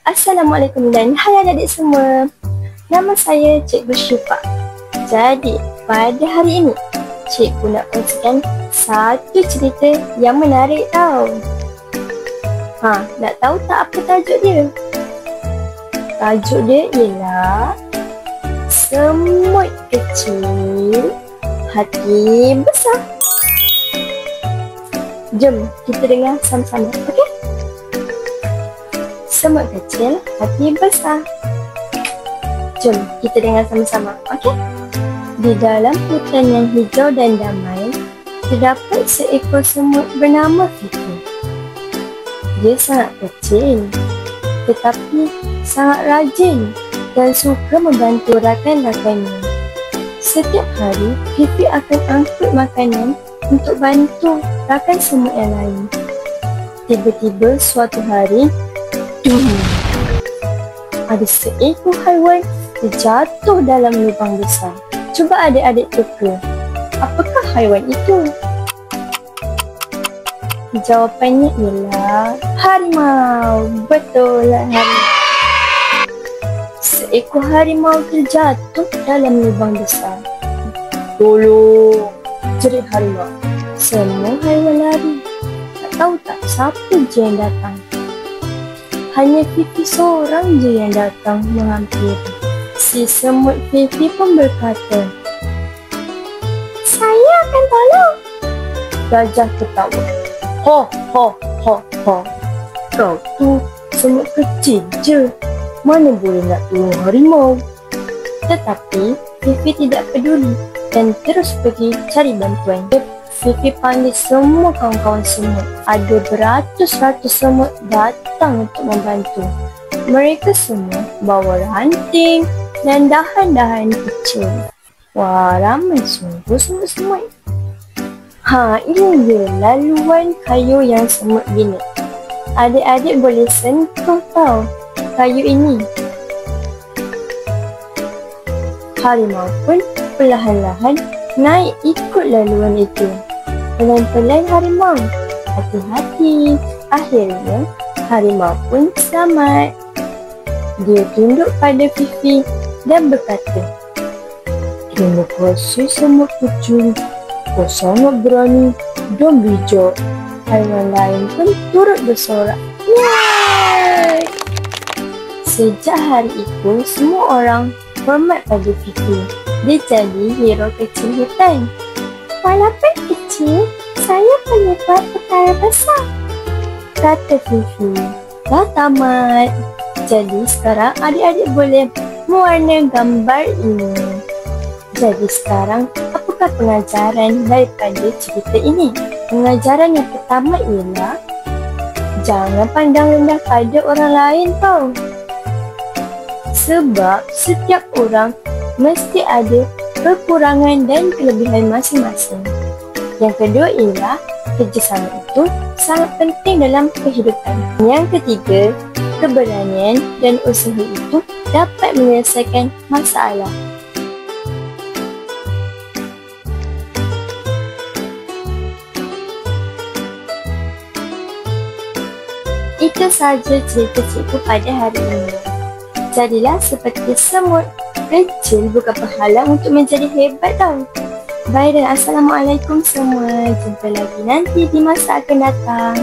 Assalamualaikum dan hai adik-adik semua. Nama saya Cikgu Syifa. Jadi, pada hari ini Cikgu nak kongsikan satu cerita yang menarik tau. Nak tahu tak apa tajuk dia? Tajuk dia ialah Semut Kecil Hati Besar. Jom kita dengar sama-sama, okey? Semut kecil, hati besar. Jom kita dengar sama-sama, okey? Di dalam hutan yang hijau dan damai, terdapat seekor semut bernama Fifi. Dia sangat kecil, tetapi sangat rajin dan suka membantu rakan-rakannya. Setiap hari, Fifi akan angkut makanan untuk bantu rakan semut yang lain. Tiba-tiba suatu hari, ada seekor haiwan terjatuh dalam lubang besar. Cuba adik-adik teka, apakah haiwan itu? Jawapannya ialah harimau. Betul lah, harimau. Seekor harimau terjatuh dalam lubang besar. Tolong, jerit harimau. Semua haiwan lari. Tak tahu tak siapa je yang datang. Hanya Fifi seorang je yang datang menghampiri. Si semut Fifi pun berkata, "Saya akan tolong." Gajah ketawa. Ho, ho, ho, ho. Kau tu semut kecil je. Mana boleh nak tolong harimau? Tetapi Fifi tidak peduli dan terus pergi cari bantuan. Fifi panggil semua kawan-kawan semut. Ada beratus-ratus semut datang untuk membantu. Mereka semua bawa ranting dan dahan-dahan kecil. Wah, ramai sungguh semut-semut. Ini dia laluan kayu yang semut bina. Adik-adik boleh sentuh tau kayu ini. Harimau pun perlahan-lahan naik ikut laluan itu. Pelan-pelan harimau, hati-hati. Akhirnya harimau pun selamat. Dia tunduk pada Fifi dan berkata, "Terima kasih semut kecil. Kau sangat berani dan bijak." Haiwan lain pun turut bersorak. Yeay! Sejak hari itu, semua orang hormat pada Fifi. Dia jadi hero kecil hutan. "Walaupun kecil, saya boleh buat perkara besar," kata Fifi. Dah tamat. Jadi sekarang adik-adik boleh mewarna gambar ini. Jadi sekarang, apakah pengajaran daripada cerita ini? Pengajaran yang pertama ialah jangan pandang rendah pada orang lain tau. Sebab setiap orang mesti ada kekurangan dan kelebihan masing-masing. Yang kedua ialah kerjasama itu sangat penting dalam kehidupan. Yang ketiga, keberanian dan usaha itu dapat menyelesaikan masalah. Itu sahaja cerita cikgu pada hari ini. Jadilah seperti semut. Kecil bukan penghalang untuk menjadi hebat tau. Bye dan Assalamualaikum semua. Jumpa lagi nanti di masa akan datang.